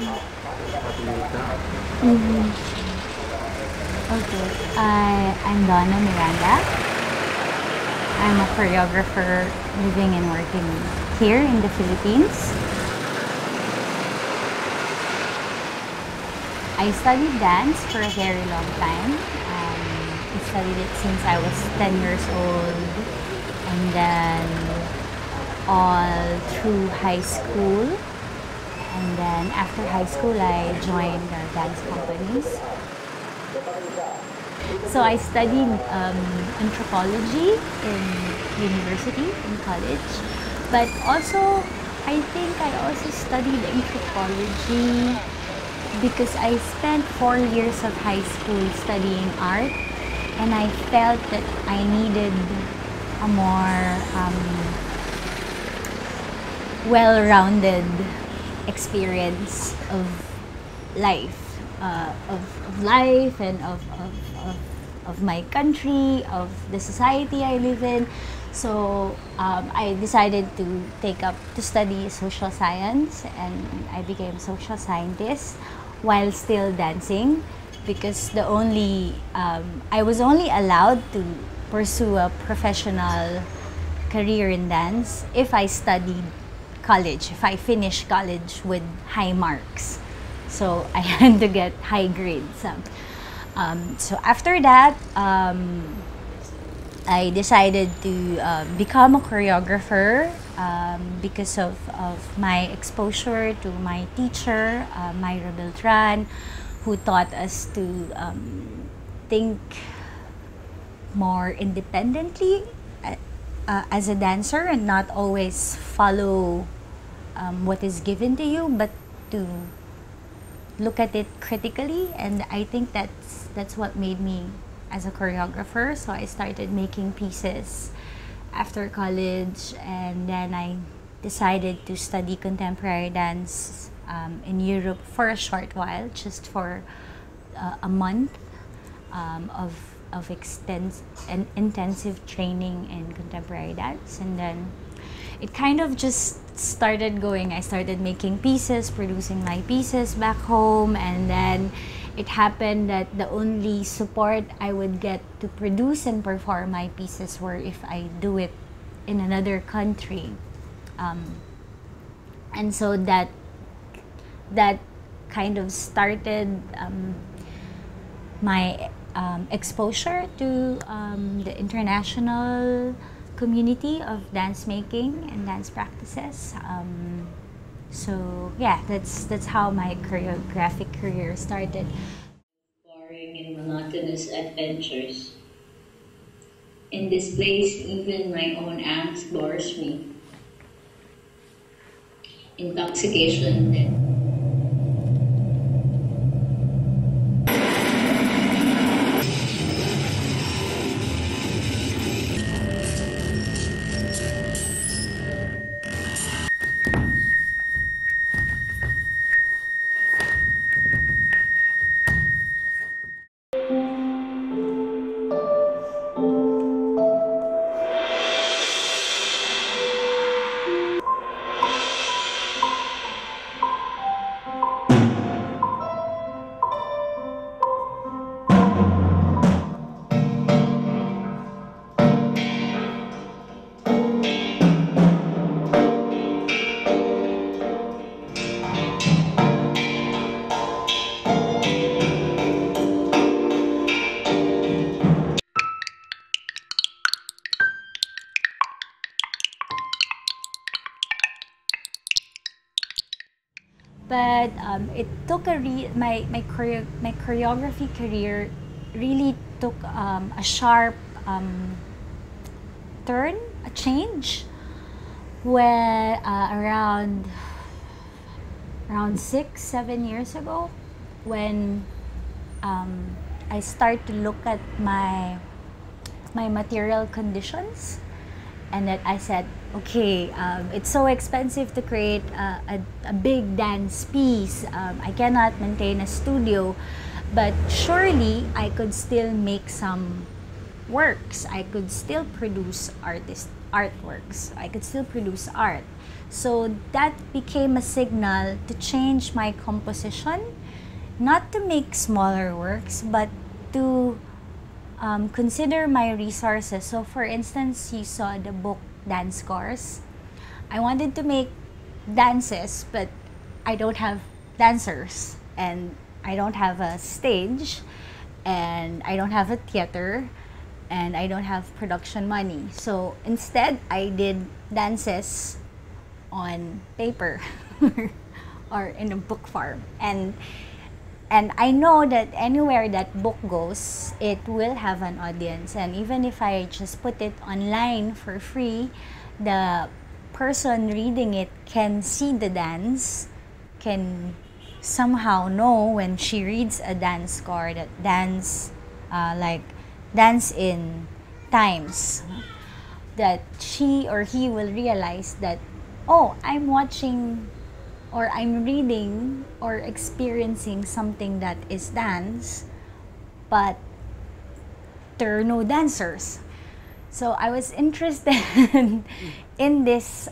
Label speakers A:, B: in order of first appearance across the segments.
A: Okay, I'm Donna Miranda. I'm a choreographer living and working here in the Philippines. I studied dance for a very long time. I studied it since I was 10 years old, and then all through high school. And then after high school, I joined dance companies. So I studied anthropology in university, in college. But also, I think I also studied anthropology because I spent 4 years of high school studying art, and I felt that I needed a more well-rounded experience of life, and of my country, of the society I live in. So I decided to study social science, and I became a social scientist while still dancing, because I was only allowed to pursue a professional career in dance if I studied college, if I finished college with high marks. So I had to get high grades. So after that, I decided to become a choreographer because of my exposure to my teacher, Myra Beltran, who taught us to think more independently as a dancer, and not always follow what is given to you, but to look at it critically. And I think that's what made me as a choreographer. So I started making pieces after college, and then I decided to study contemporary dance in Europe for a short while, just for a month of intensive training in contemporary dance. And then it kind of just started going. I started making pieces, producing my pieces back home, and then it happened that the only support I would get to produce and perform my pieces were if I do it in another country. And so that kind of started my exposure to the international community of dance making and dance practices. So yeah, that's how my choreographic career started.
B: Boring and monotonous adventures. In this place, even my own angst bores me. Intoxication then.
A: But it took my choreography career really took a sharp turn, a change, where around 6-7 years ago, when I start to look at my material conditions, and that I said, okay, it's so expensive to create a big dance piece. I cannot maintain a studio, but surely I could still make some works. I could still produce artworks. I could still produce art. So that became a signal to change my composition, not to make smaller works, but to consider my resources. So for instance, you saw the book Dance Scores. I wanted to make dances, but I don't have dancers, and I don't have a stage, and I don't have a theater, and I don't have production money. So instead, I did dances on paper or in a book form. And I know that anywhere that book goes, it will have an audience. And even if I just put it online for free, the person reading it can see the dance, can somehow know when she reads a dance score that dance, like dance in times, that she or he will realize that, oh, I'm watching or I'm reading or experiencing something that is dance, but there are no dancers. So I was interested in this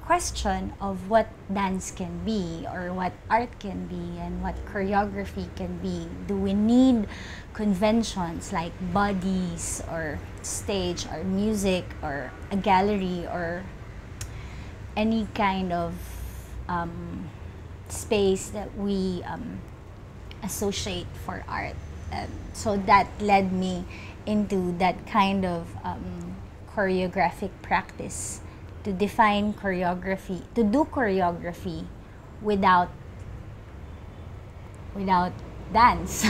A: question of what dance can be, or what art can be, and what choreography can be. Do we need conventions like bodies or stage or music or a gallery or any kind of space that we associate for art? So that led me into that kind of choreographic practice, to define choreography, to do choreography without dance.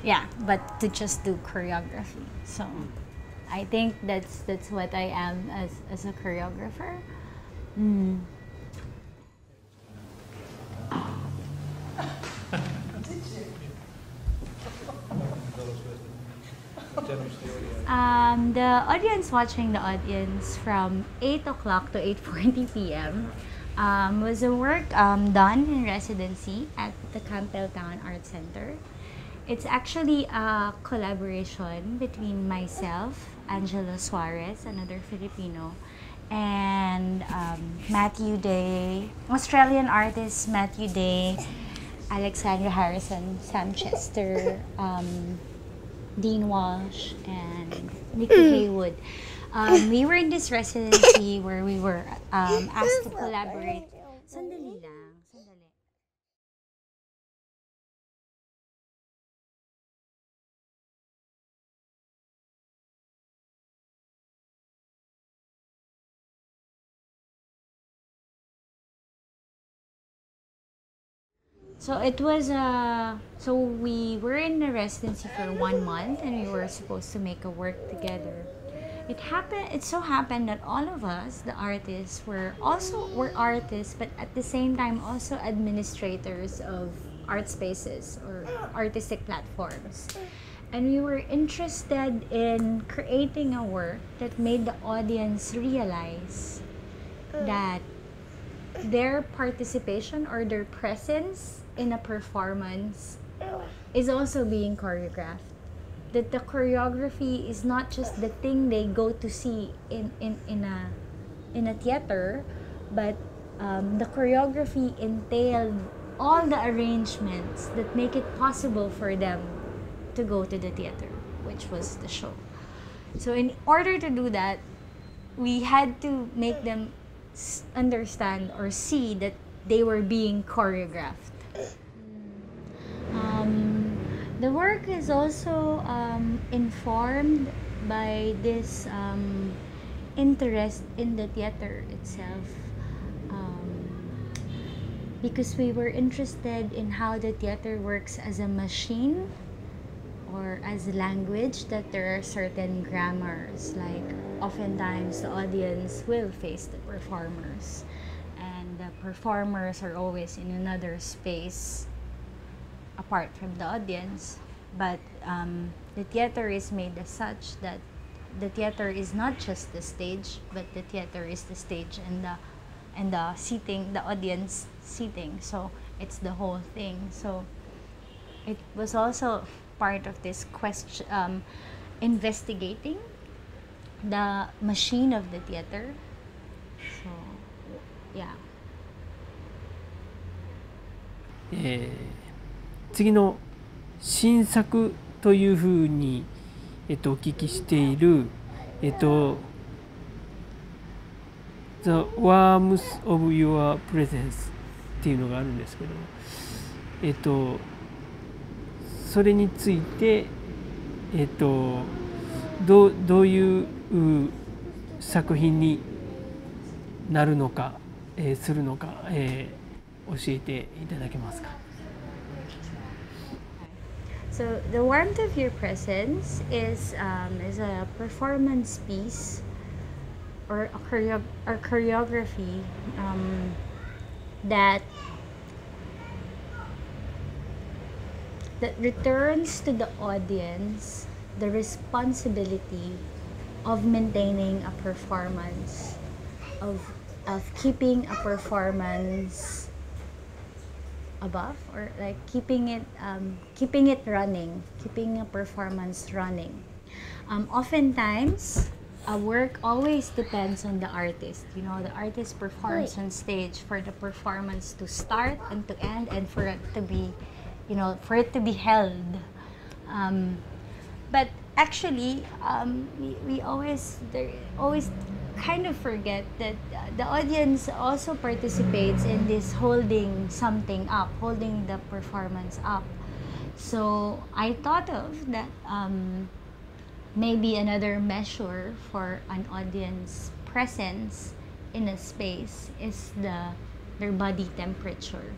A: Yeah, but to just do choreography. So I think that's what I am as a choreographer. The audience, watching the audience from 8 o'clock to 8:40 p.m. Was a work done in residency at the Campbelltown Art Center. It's actually a collaboration between myself, Angelo Suarez, another Filipino, and Matthew Day, Australian artist Matthew Day, Alexandra Harrison, Sam Chester, Dean Walsh, and Nikki Haywood. We were in this residency where we were asked to collaborate. Sandali lang, sandali. So it was so we were in the residency for 1 month, and we were supposed to make a work together. It so happened that all of us, the artists, were artists, but at the same time also administrators of art spaces or artistic platforms. And we were interested in creating a work that made the audience realize that their participation or their presence in a performance is also being choreographed. That the choreography is not just the thing they go to see in a theater, but the choreography entailed all the arrangements that make it possible for them to go to the theater, which was the show. So in order to do that, we had to make them understand or see that they were being choreographed. The work is also informed by this interest in the theater itself, because we were interested in how the theater works as a machine or as a language, that there are certain grammars, like oftentimes the audience will face the performers, and the performers are always in another space apart from the audience. But the theater is made as such that the theater is not just the stage, but the theater is the stage and the seating, the audience seating. So it's the whole thing. So it was also part of this question, investigating the machine of the theater. So Yeah.
C: 次の新作というふうに、お聞きしている、The Warmth of Your Presence っていうのがあるんですけど、それについて、どういう作品になるのか、するのか、教えていただけますか。
A: So the warmth of your presence is a performance piece or a choreography that returns to the audience the responsibility of maintaining a performance, of keeping a performance above, or like keeping it running, keeping a performance running. Oftentimes, a work always depends on the artist. You know, the artist performs on stage for the performance to start and to end, and for it to be, for it to be held. But actually, we always kind of forget that the audience also participates in this holding something up, holding the performance up. So I thought of that maybe another measure for an audience presence in a space is their body temperature.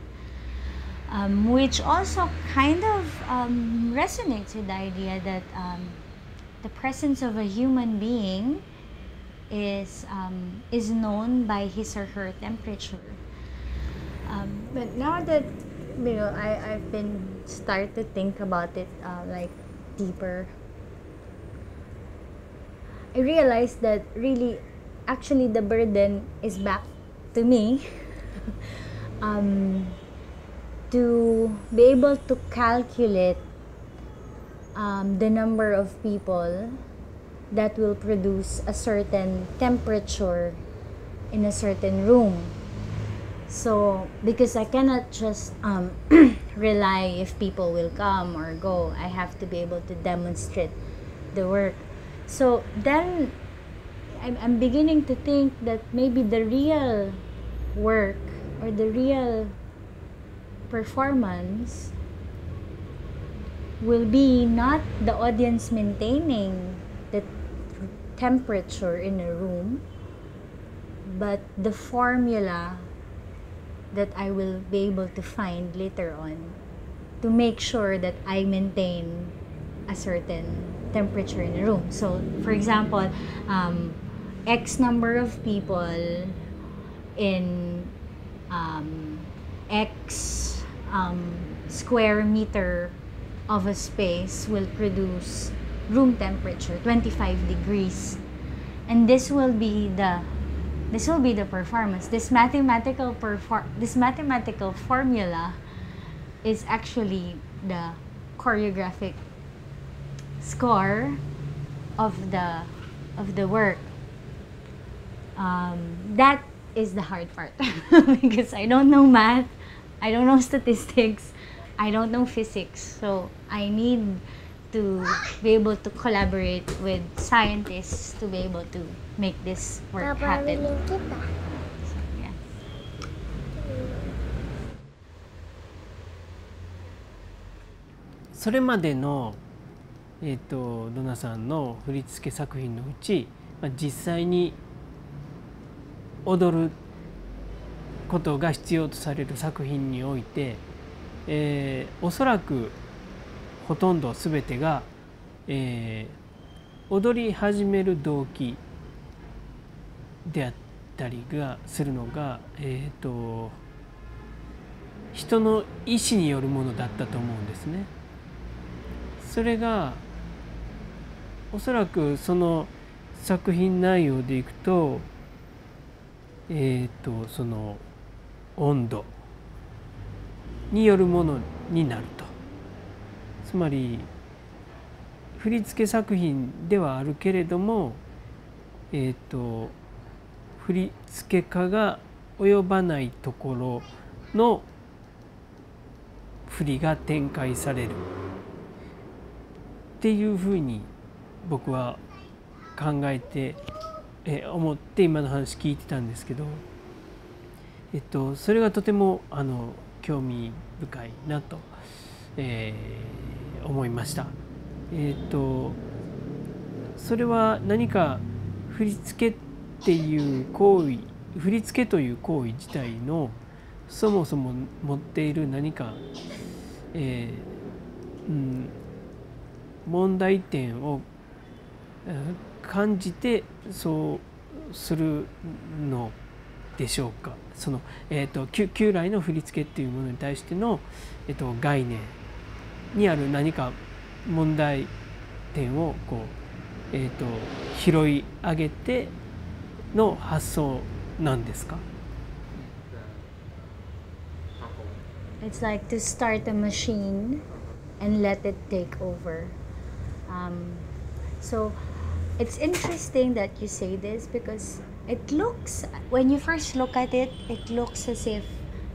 A: Which also kind of resonates with the idea that the presence of a human being is known by his or her temperature. But now that I've been start to think about it like deeper, I realized that really, actually, the burden is back to me. To be able to calculate the number of people that will produce a certain temperature in a certain room. So, because I cannot just rely if people will come or go, I have to be able to demonstrate the work. So then I'm beginning to think that maybe the real work or the real performance will be not the audience maintaining the temperature in a room, but the formula that I will be able to find later on to make sure that I maintain a certain temperature in a room. So, for example, X number of people in X square meter of a space will produce room temperature 25 degrees, and this will be the performance. This mathematical formula is actually the choreographic score of the work. That is the hard part because I don't know math, I don't know statistics, I don't know physics. So I need to be able to collaborate with scientists to be able to make this work happen. So, yeah.
C: それまでの、ドナさんの振り付け作品のうち、実際に踊ることが必要とされる作品において、おそらくほとんど全てが、踊り始める動機であったりがするのが、人の意思によるものだったと思うんですね。それがおそらくその作品内容でいくと、その温度によるものになると。つまり振り付け作品ではあるけれども、振り付け家が及ばないところの振りが展開されるっていうふうに僕は考えて、思って今の話聞いてたんですけど、それがとても興味深いなと、思いました。それは何か振り付けっていう行為、振り付けという行為自体のそもそも持っている何か、問題点を感じてそうするのでしょうか。その、旧来の振り付けっていうものに対しての、概念にある何か問題点をこう、拾い上げての発想なんですか？
A: It's like to start a machine and let it take over. So it's interesting that you say this because it looks, when you first look at it, it looks as if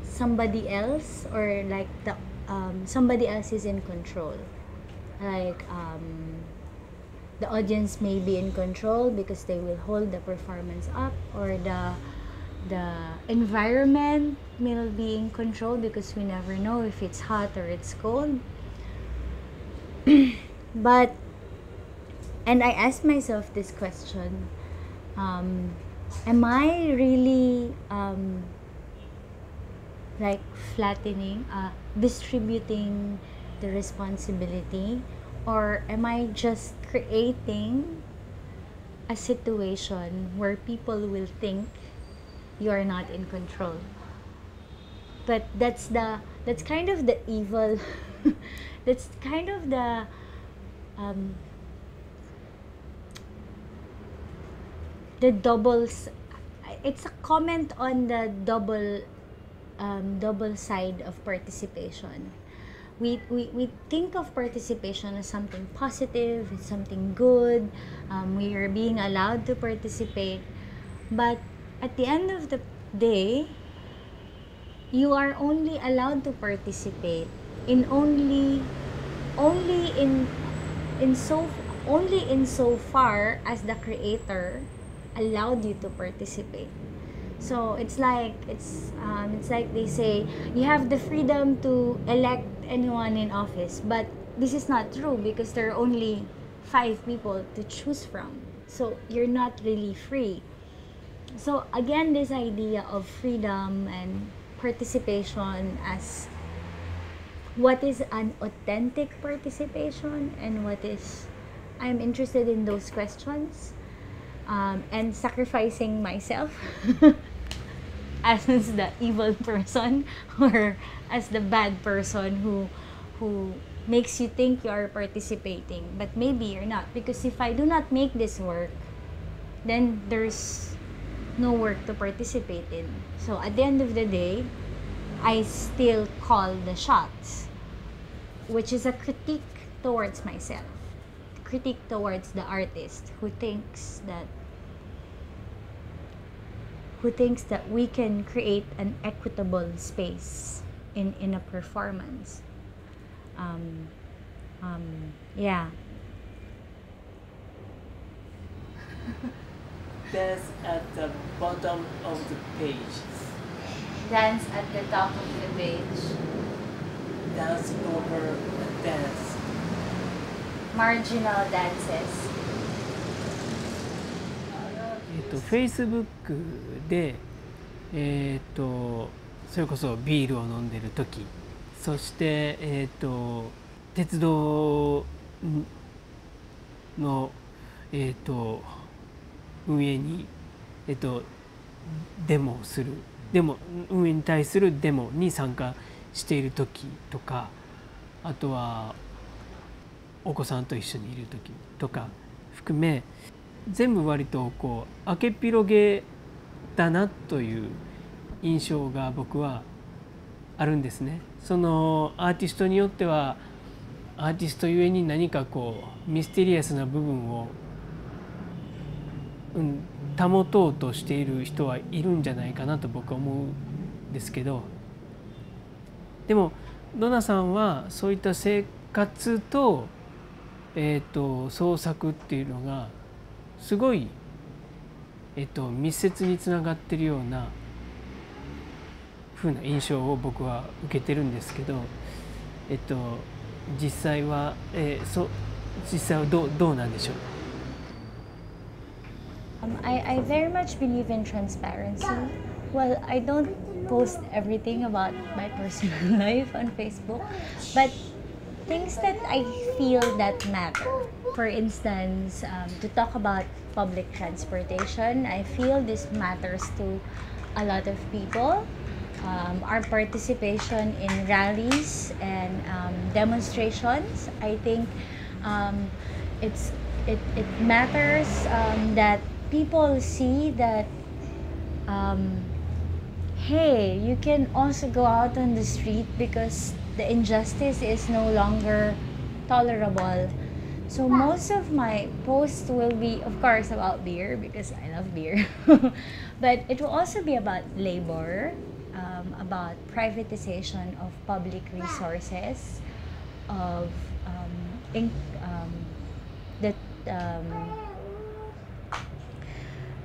A: somebody else or like somebody else is in control. Like the audience may be in control because they will hold the performance up, or the environment will be in control because we never know if it's hot or it's cold. But, and I asked myself this question, am I really like flattening, distributing the responsibility, or am I just creating a situation where people will think you're not in control? But that's kind of the evil that's kind of the doubles. It's a comment on the double side of participation. We think of participation as something positive, it's something good. We are being allowed to participate, but at the end of the day, you are only allowed to participate in only in so far as the creator allowed you to participate. So it's like they say you have the freedom to elect anyone in office, but this is not true because there are only 5 people to choose from. So you're not really free. So again, this idea of freedom and participation as what is an authentic participation and what is, I'm interested in those questions, and sacrificing myself as the evil person or as the bad person who makes you think you are participating, but maybe you're not, because if I do not make this work, then there's no work to participate in. So at the end of the day, I still call the shots, which is a critique towards myself, critique towards the artist who thinks that we can create an equitable space in a performance. Yeah.
C: Dance at the bottom of the page.
A: Dance at the top of the page.
C: Dance over a dance.
A: Marginal dances.
C: Facebook で、それこそビールを飲んでる時、そして、鉄道の、運営に、デモをする、運営に対するデモに参加している時とか、あとはお子さんと一緒にいる時とか含め、全部割とこう明けっ広げだなという印象が僕はあるんですね。そのアーティストによってはアーティストゆえに何かこうミステリアスな部分を、保とうとしている人はいるんじゃないかなと僕は思うんですけど、でもドナさんはそういった生活と、創作っていうのがすごい、密接につながってるような風な印象を僕は受けてるんですけど、実際は、実際はどうなんでしょう。
A: I very much believe in transparency. Well, I don't post everything about my personal life on Facebook, but things that I feel that matter. For instance, to talk about public transportation, I feel this matters to a lot of people. Our participation in rallies and demonstrations, I think it matters that people see that hey, you can also go out on the street because the injustice is no longer tolerable. So most of my posts will be, of course, about beer because I love beer. But it will also be about labor, about privatization of public resources, of the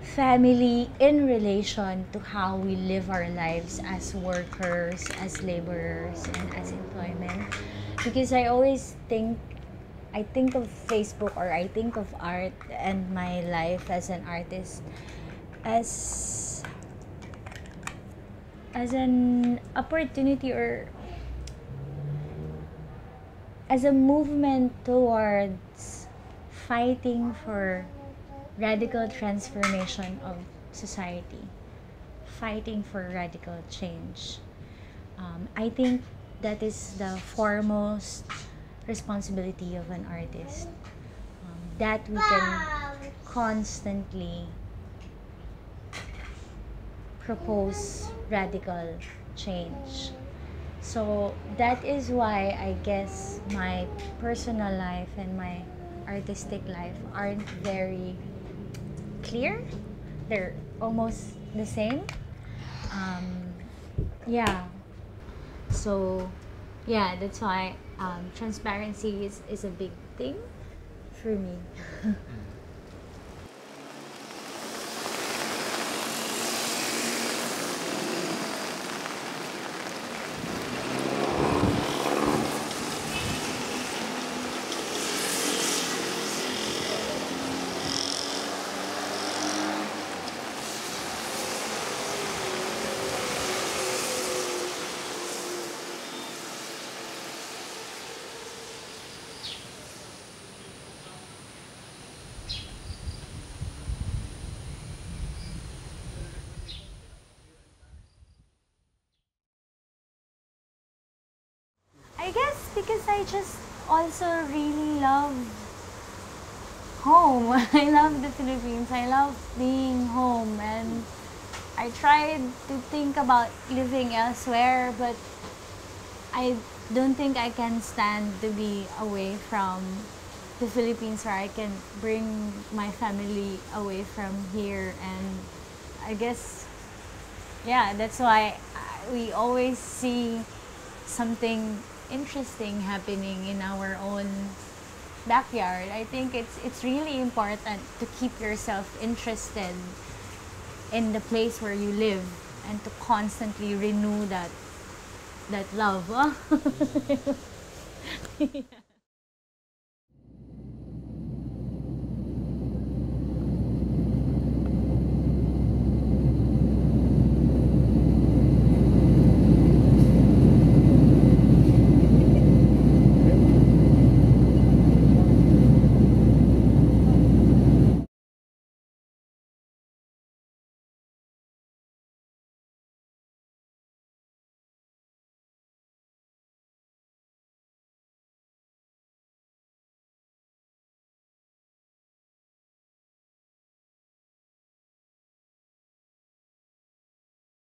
A: family in relation to how we live our lives as workers, as laborers, and as employment. Because I always think, I think of Facebook, or I think of art and my life as an artist as an opportunity, or as a movement towards fighting for radical transformation of society, fighting for radical change. I think that is the foremost responsibility of an artist, that we can constantly propose radical change. So that is why I guess my personal life and my artistic life aren't very clear. They're almost the same. Yeah. So yeah, that's why transparency is a big thing for me. I guess because I just also really love home. I love the Philippines. I love being home, and I tried to think about living elsewhere, but I don't think I can stand to be away from the Philippines, where I can bring my family away from here. And I guess, yeah, that's why we always see something interesting happening in our own backyard. I think it's really important to keep yourself interested in the place where you live, and to constantly renew that love. Yeah.